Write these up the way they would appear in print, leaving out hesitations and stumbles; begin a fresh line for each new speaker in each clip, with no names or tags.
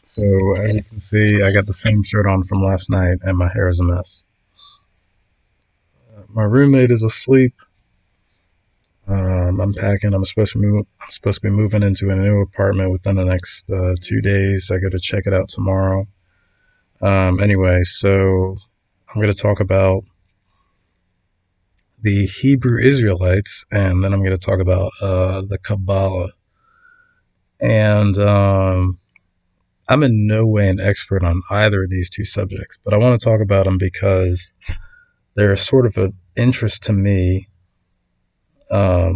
So as you can see, I got the same shirt on from last night, and my hair is a mess. My roommate is asleep. I'm packing. I'm supposed to be moving into a new apartment within the next 2 days. I got to check it out tomorrow. Anyway, so I'm going to talk about the Hebrew Israelites, and then I'm going to talk about the Kabbalah. And I'm in no way an expert on either of these two subjects, but I want to talk about them because they're sort of of interest to me. I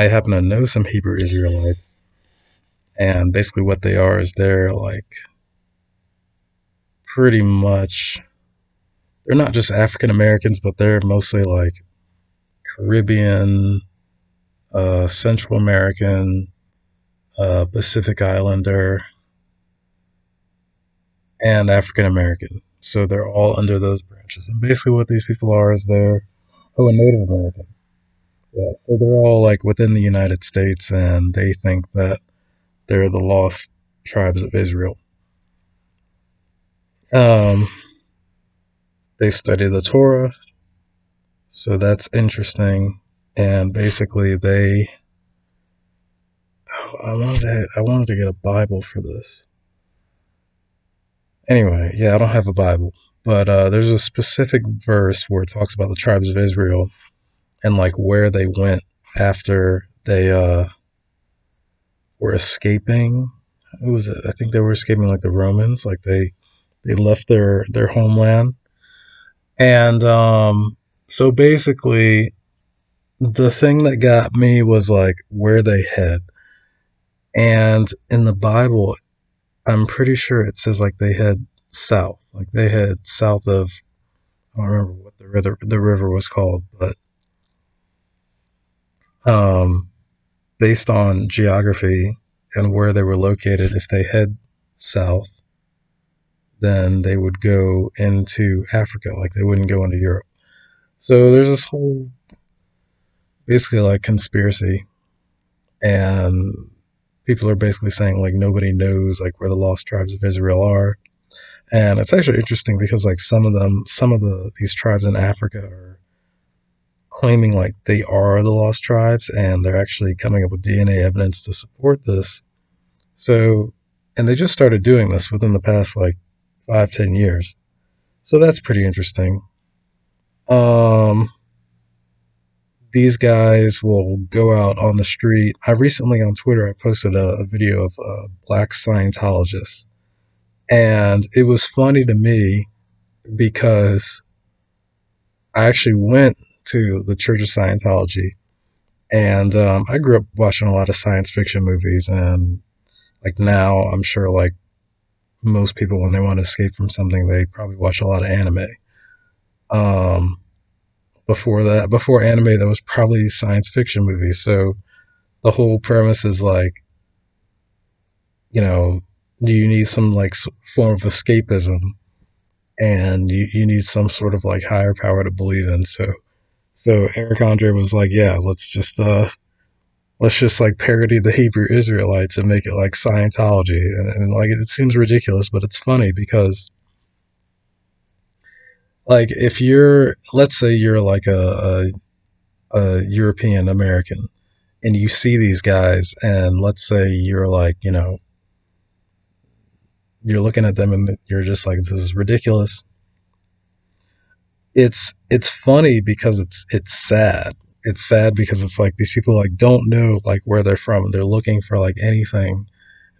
happen to know some Hebrew Israelites, and basically what they are is they're like pretty much, they're not just African Americans, but they're mostly like Caribbean, Central American, Pacific Islander, and African American. So they're all under those branches. And basically what these people are is they're, a Native American. Yeah, so they're all like within the United States, and they think that they're the lost tribes of Israel. They study the Torah, so that's interesting. And basically I wanted to get a Bible for this. Anyway, yeah, I don't have a Bible, but there's a specific verse where it talks about the tribes of Israel and like where they went after they were escaping. Who was it? I think they were escaping like the Romans. Like they left their homeland, and so basically the thing that got me was like where they head. And in the Bible, I'm pretty sure it says like they head south, like they head south of, I don't remember what the river was called, but based on geography and where they were located, if they head south, then they would go into Africa, like they wouldn't go into Europe. So there's this whole basically like conspiracy, and people are basically saying like nobody knows like where the lost tribes of Israel are. And it's actually interesting because like some of these tribes in Africa are claiming like they are the lost tribes, and they're actually coming up with DNA evidence to support this. So, and they just started doing this within the past like 5-10 years. So that's pretty interesting. These guys will go out on the street. I recently on Twitter, I posted a video of black Scientologists. And it was funny to me because I actually went to the Church of Scientology. And I grew up watching a lot of science fiction movies. And like now, I'm sure like most people, when they want to escape from something, they probably watch a lot of anime. Before anime, there was probably science fiction movies. So the whole premise is like, you know, do you need some like form of escapism, and you need some sort of like higher power to believe in. So Eric Andre was like, yeah, let's just like parody the Hebrew Israelites and make it like Scientology. And like it seems ridiculous, but it's funny because like if you're, let's say you're like a European American, and you see these guys, and let's say you're like, you know, you're looking at them and you're just like, this is ridiculous. It's funny because it's sad. It's sad because it's like these people like don't know like where they're from. They're looking for like anything.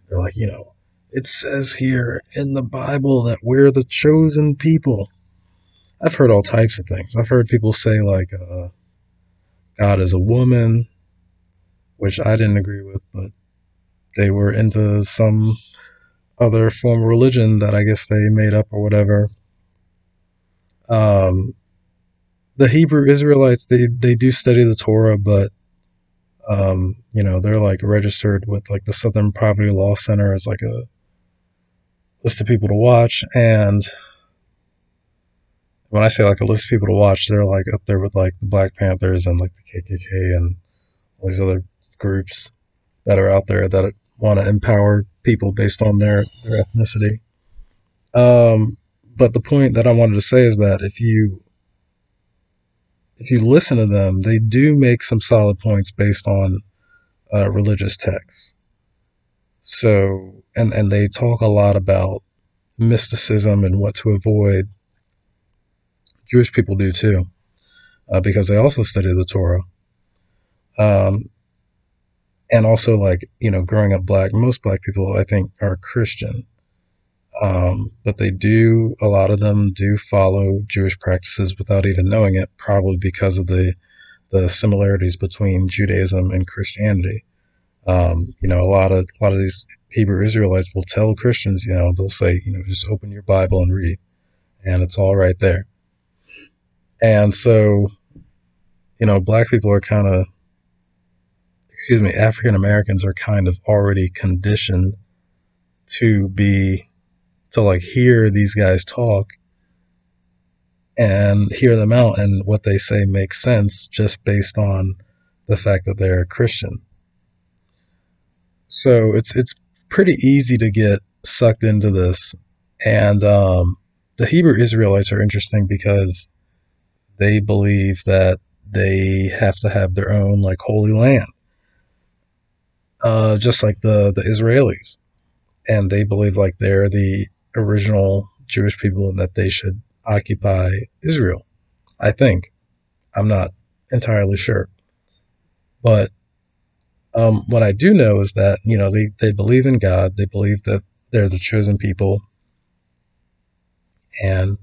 They're like, you know, it says here in the Bible that we're the chosen people. I've heard all types of things. I've heard people say like God is a woman, which I didn't agree with, but they were into some other form of religion that I guess they made up or whatever. The Hebrew Israelites, they do study the Torah, but you know, they're like registered with like the Southern Poverty Law Center as like a list of people to watch. And when I say like a list of people to watch, they're like up there with like the Black Panthers and like the KKK and all these other groups that are out there that want to empower people based on their ethnicity. But the point that I wanted to say is that if you listen to them, they do make some solid points based on religious texts. So, and they talk a lot about mysticism and what to avoid. Jewish people do too, because they also study the Torah. Um, and also, like, growing up black, most black people, I think, are Christian. But a lot of them do follow Jewish practices without even knowing it, probably because of the similarities between Judaism and Christianity. A lot of these Hebrew Israelites will tell Christians, they'll say, just open your Bible and read, and it's all right there. And so, black people are African Americans are kind of already conditioned to like hear these guys talk and hear them out, and what they say makes sense just based on the fact that they're Christian. So it's pretty easy to get sucked into this. And the Hebrew Israelites are interesting because they believe that they have to have their own like holy land, just like the Israelis, and they believe like they're the original Jewish people and that they should occupy Israel. I think. I'm not entirely sure, but what I do know is that they believe in God. They believe that they're the chosen people, and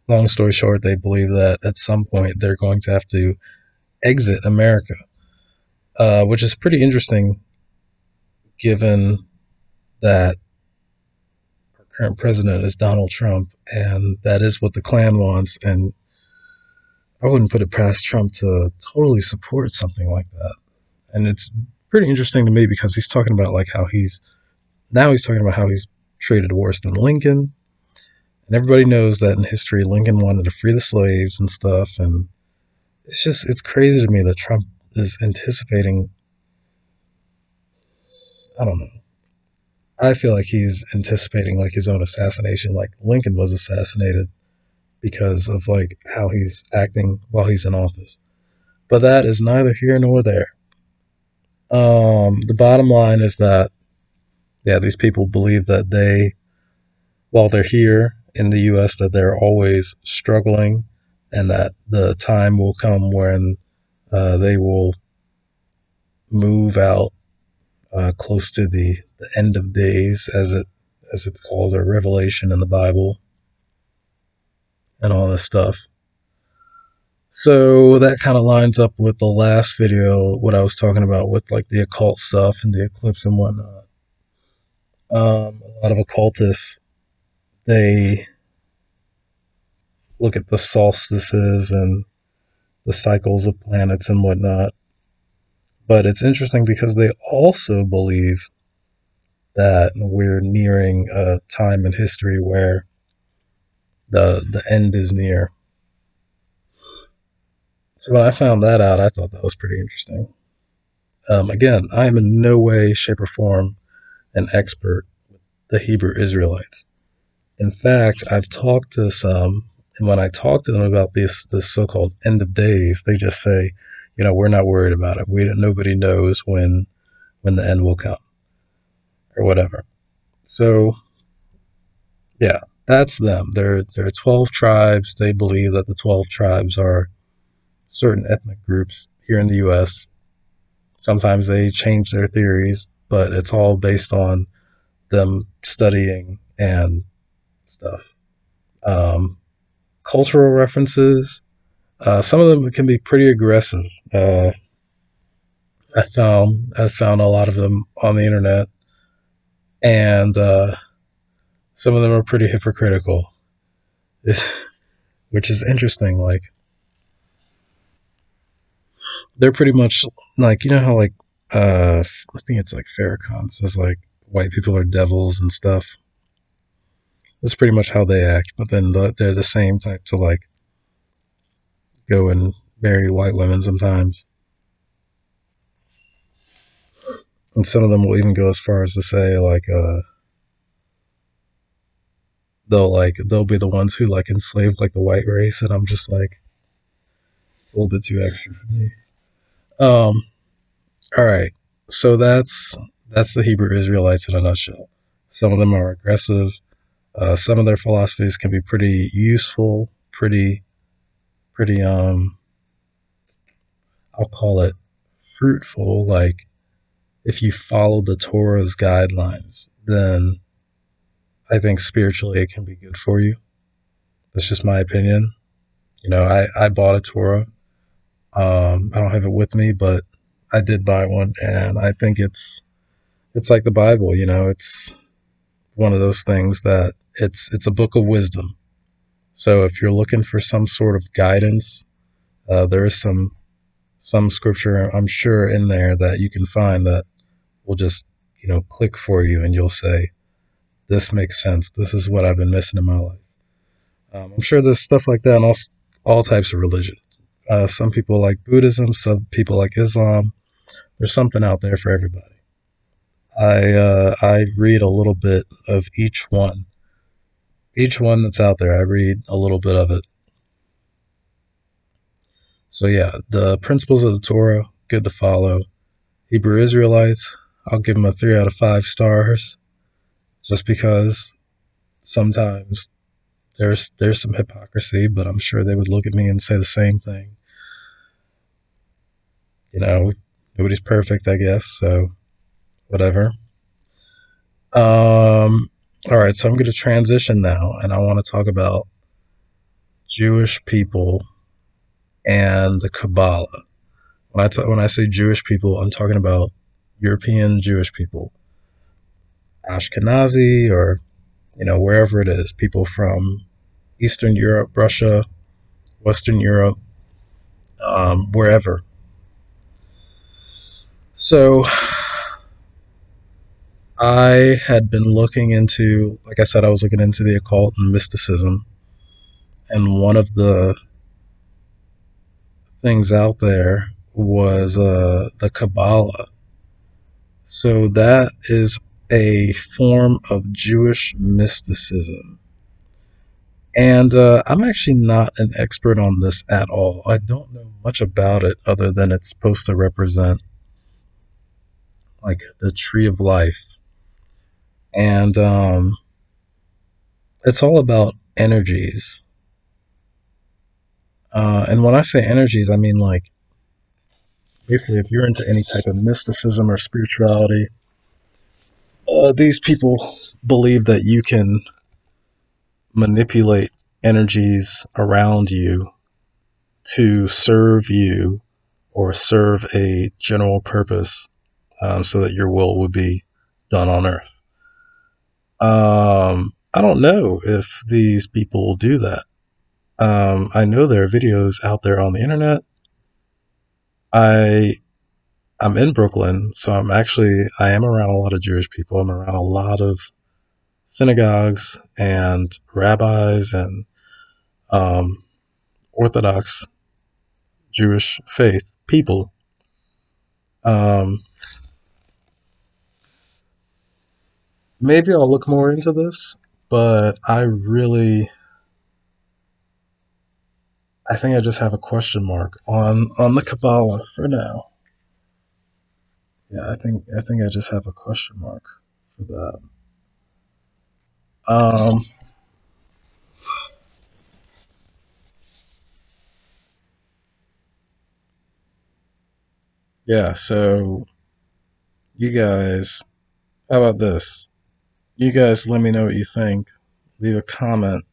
long story short, they believe that at some point they're going to have to exit America, which is pretty interesting given that our current president is Donald Trump, and that is what the Klan wants. And I wouldn't put it past Trump to totally support something like that. And it's pretty interesting to me because he's talking about like how he's talking about how he's treated worse than Lincoln. And everybody knows that in history, Lincoln wanted to free the slaves and stuff. And it's crazy to me that Trump is anticipating, I don't know. I feel like he's anticipating like his own assassination. Like Lincoln was assassinated because of like how he's acting while he's in office. But that is neither here nor there. The bottom line is that, yeah, these people believe that while they're here in the U.S., that they're always struggling, and that the time will come when they will move out close to the end of days, as it's called, or Revelation in the Bible, and all this stuff. So that kind of lines up with the last video, what I was talking about with like the occult stuff and the eclipse and whatnot. A lot of occultists, they look at the solstices and the cycles of planets and whatnot. But it's interesting because they also believe that we're nearing a time in history where the end is near. So when I found that out, I thought that was pretty interesting. Again, I am in no way, shape, or form an expert with the Hebrew Israelites. In fact, I've talked to some, and when I talk to them about this so-called end of days, they just say, we're not worried about it. Nobody knows when the end will come, or whatever. So, yeah, that's them. There are 12 tribes. They believe that the 12 tribes are certain ethnic groups here in the U.S. Sometimes they change their theories, but it's all based on them studying and stuff. Cultural references. Some of them can be pretty aggressive. I found a lot of them on the internet, and some of them are pretty hypocritical, which is interesting. Like, they're pretty much like, how like I think it's like Farrakhan says like white people are devils and stuff. That's pretty much how they act. But then they're the same type to like go and marry white women sometimes. And some of them will even go as far as to say like they'll be the ones who like enslave like the white race, and I'm just like a little bit too extra for me. Um, all right, so that's the Hebrew Israelites in a nutshell. Some of them are aggressive. Some of their philosophies can be pretty useful, pretty I'll call it fruitful. Like if you follow the Torah's guidelines, then I think spiritually it can be good for you. That's just my opinion. You know, I bought a Torah. I don't have it with me, but I did buy one, and I think it's like the Bible. You know, it's one of those things that it's a book of wisdom. So if you're looking for some sort of guidance, there is some scripture I'm sure in there that you can find that will just click for you, and you'll say, "This makes sense. This is what I've been missing in my life." I'm sure there's stuff like that in all types of religions. Some people like Buddhism, some people like Islam. There's something out there for everybody. I read a little bit of each one. Each one that's out there, I read a little bit of it. So yeah, the principles of the Torah, good to follow. Hebrew Israelites, I'll give them a 3 out of 5 stars, just because sometimes there's some hypocrisy, but I'm sure they would look at me and say the same thing. You know, nobody's perfect, I guess, so whatever. All right, so I'm going to transition now, and I want to talk about Jewish people and the Kabbalah. When I say Jewish people, I'm talking about European Jewish people, Ashkenazi, or wherever it is, people from Eastern Europe, Russia, Western Europe, wherever. So I had been looking into, like I said, I was looking into the occult and mysticism, and one of the things out there was the Kabbalah. So that is a form of Jewish mysticism. And I'm actually not an expert on this at all. I don't know much about it other than it's supposed to represent like the tree of life. And it's all about energies. And when I say energies, I mean like basically if you're into any type of mysticism or spirituality, these people believe that you can manipulate energies around you to serve you or serve a general purpose, so that your will would be done on earth. I don't know if these people do that. I know there are videos out there on the internet. I'm in Brooklyn, so I am around a lot of Jewish people. I'm around a lot of synagogues and rabbis and Orthodox Jewish faith people. Maybe I'll look more into this, but I think I just have a question mark on the Kabbalah for now. Yeah, I think I just have a question mark for that. Yeah, so you guys, how about this? You guys let me know what you think. Leave a comment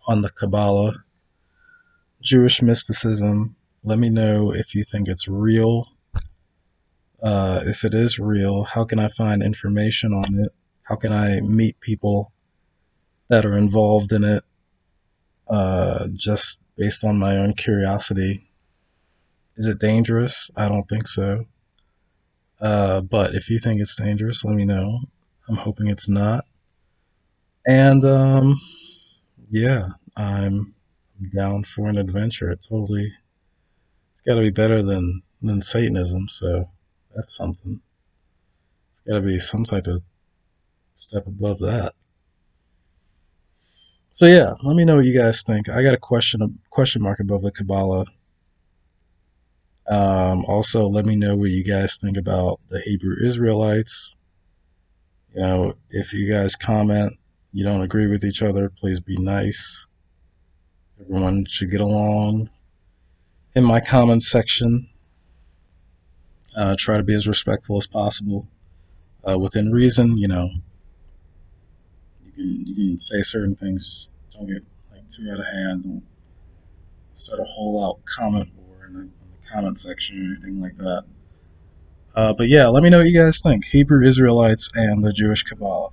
on the Kabbalah, Jewish mysticism. Let me know if you think it's real. If it is real, how can I find information on it? How can I meet people that are involved in it, just based on my own curiosity? Is it dangerous? I don't think so. But if you think it's dangerous, let me know. I'm hoping it's not. And yeah, I'm down for an adventure. It's got to be better than Satanism. So That's something. It's got to be some type of step above that. So yeah, let me know what you guys think. I got a question mark above the Kabbalah. Also, let me know what you guys think about the Hebrew Israelites. If you guys comment, you don't agree with each other, please be nice. Everyone should get along. In my comments section, try to be as respectful as possible. Within reason, you can say certain things, just don't get like too out of hand. Don't start a whole out comment war in the comment section or anything like that. But yeah, let me know what you guys think. Hebrew Israelites and the Jewish Kabbalah.